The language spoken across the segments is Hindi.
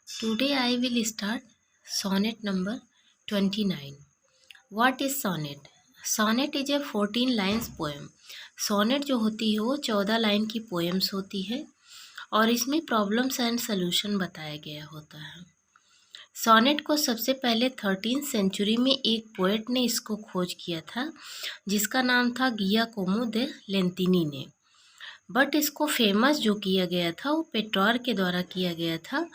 Today I will start sonnet number 29. What is sonnet? Sonnet is a 14 lines poem. Sonnet जो होती है वो 14 लाइन की पोएम्स होती है और इसमें प्रॉब्लम्स एंड सॉल्यूशन बताया गया होता है। सोनेट को सबसे पहले 13th सेंचुरी में एक पोएट ने इसको खोज किया था जिसका नाम था गियाकोमो दे लेंतिनी ने। बट इसको फेमस जो किया गया था वो पेट्रॉर के द्वारा किया गया था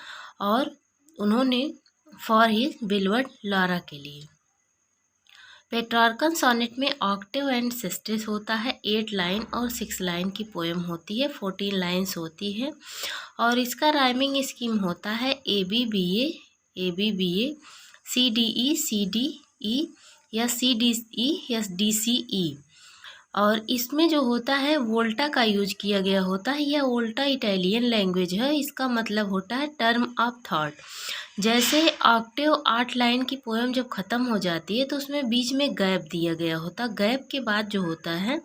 और उन्होंने फॉर हिज बिलवर्ड लॉरा के लिए। पेट्रार्कन सोनेट में ऑक्टेव एंड सिस्ट्रेस होता है। 8 लाइन और 6 लाइन की पोएम होती है। 14 लाइन्स होती है और इसका राइमिंग स्कीम होता है ABBA CDE CDE या CDE या DCE। और इसमें जो होता है वोल्टा का यूज किया गया होता है। यह वोल्टा इटालियन लैंग्वेज है। इसका मतलब होता है टर्म ऑफ थॉट। जैसे ऑक्टेव 8 लाइन की पोएम जब ख़त्म हो जाती है तो उसमें बीच में गैप दिया गया होता है। गैप के बाद जो होता है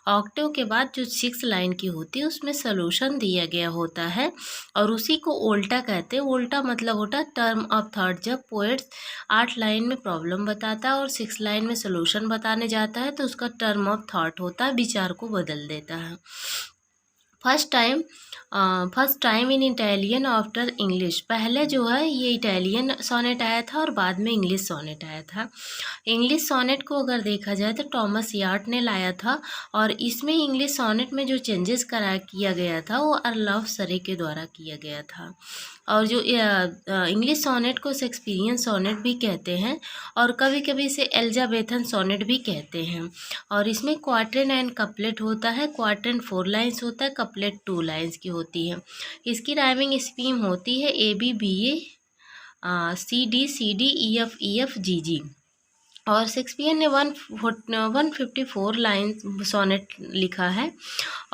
ऑक्टेव के बाद जो 6 लाइन की होती है उसमें सॉल्यूशन दिया गया होता है और उसी को वोल्टा कहते हैं। वोल्टा मतलब होता है टर्म ऑफ थॉट। जब पोएट्स 8 लाइन में प्रॉब्लम बताता है और 6 लाइन में सॉल्यूशन बताने जाता है तो उसका टर्म ऑफ थॉट होता है, विचार को बदल देता है। First time in Italian after English. पहले जो है ये इटालियन सोनेट आया था और बाद में इंग्लिश सोनेट आया था। इंग्लिश सोनेट को अगर देखा जाए तो टॉमस यार्ड ने लाया था और इसमें इंग्लिश सोनेट में जो चेंजेस किया गया था वो अर्ल ऑफ सरे के द्वारा किया गया था। और जो इंग्लिश सोनेट को शेक्सपियरियन सोनेट भी कहते हैं और कभी कभी इसे एलिजाबेथन सोनेट भी कहते हैं। और इसमें क्वार्टरन एंड कपलेट होता है। क्वार्टरन 4 लाइन्स होता है, कपलेट 2 लाइन्स की होती है। इसकी राइमिंग स्कीम होती है ABBA CD EF GG। और शेक्सपियर ने 154 लाइन सोनेट लिखा है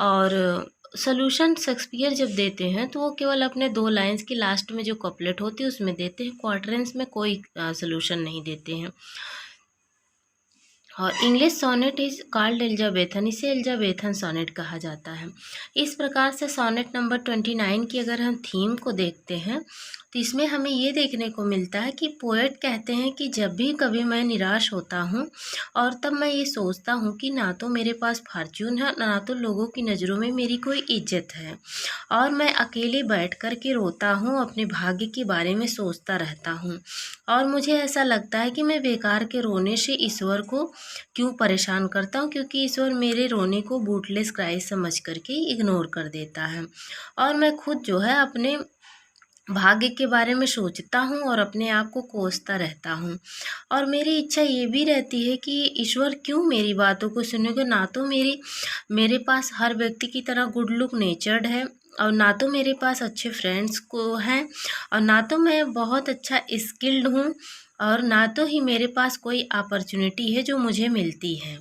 और सॉल्यूशन शेक्सपियर जब देते हैं तो वो केवल अपने 2 लाइन्स की लास्ट में जो कपलेट होती है उसमें देते हैं। क्वार्टरन्स में कोई सॉल्यूशन नहीं देते हैं। और English sonnet is called Elizabethan. इसे एलिजाबेथन सोनेट कहा जाता है। इस प्रकार से सोनेट नंबर 29 की अगर हम थीम को देखते हैं तो इसमें हमें ये देखने को मिलता है कि पोएट कहते हैं कि जब भी कभी मैं निराश होता हूँ और तब मैं ये सोचता हूँ कि ना तो मेरे पास फॉर्च्यून है ना तो लोगों की नज़रों में मेरी कोई इज्जत है और मैं अकेले बैठ कर के रोता हूँ, अपने भाग्य के बारे में सोचता रहता हूँ और मुझे ऐसा लगता है कि मैं बेकार के रोने से ईश्वर को क्यों परेशान करता हूँ, क्योंकि ईश्वर मेरे रोने को बूटलेस क्राई समझ करके इग्नोर कर देता है। और मैं खुद जो है अपने भाग्य के बारे में सोचता हूँ और अपने आप को कोसता रहता हूँ और मेरी इच्छा ये भी रहती है कि ईश्वर क्यों मेरी बातों को सुनेगा। ना तो मेरे पास हर व्यक्ति की तरह गुड लुक नेचर्ड है और ना तो मेरे पास अच्छे फ्रेंड्स को हैं और ना तो मैं बहुत अच्छा स्किल्ड हूँ और ना तो ही मेरे पास कोई अपॉर्चुनिटी है जो मुझे मिलती है।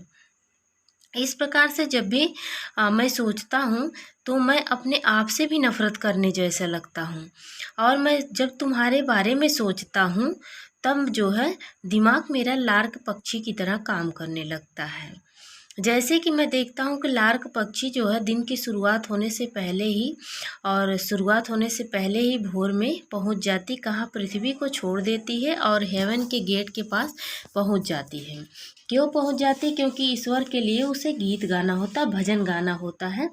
इस प्रकार से जब भी मैं सोचता हूँ तो मैं अपने आप से भी नफ़रत करने जैसा लगता हूँ और मैं जब तुम्हारे बारे में सोचता हूँ तब जो है दिमाग मेरा लार्क पक्षी की तरह काम करने लगता है। जैसे कि मैं देखता हूँ कि लार्क पक्षी जो है दिन की शुरुआत होने से पहले ही भोर में पहुँच जाती, कहाँ पृथ्वी को छोड़ देती है और हेवन के गेट के पास पहुँच जाती है। क्यों पहुँच जाती? क्योंकि ईश्वर के लिए उसे गीत गाना होता, भजन गाना होता है।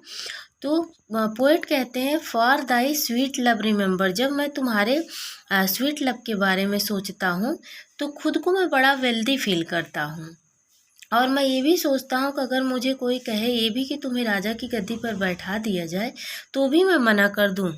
तो पोएट कहते हैं for thy sweet love remember. जब मैं तुम्हारे स्वीट लव के बारे में सोचता हूँ तो खुद को मैं बड़ा वेल्दी फील करता हूँ और मैं ये भी सोचता हूँ कि अगर मुझे कोई कहे ये भी कि तुम्हें राजा की गद्दी पर बैठा दिया जाए तो भी मैं मना कर दूँ।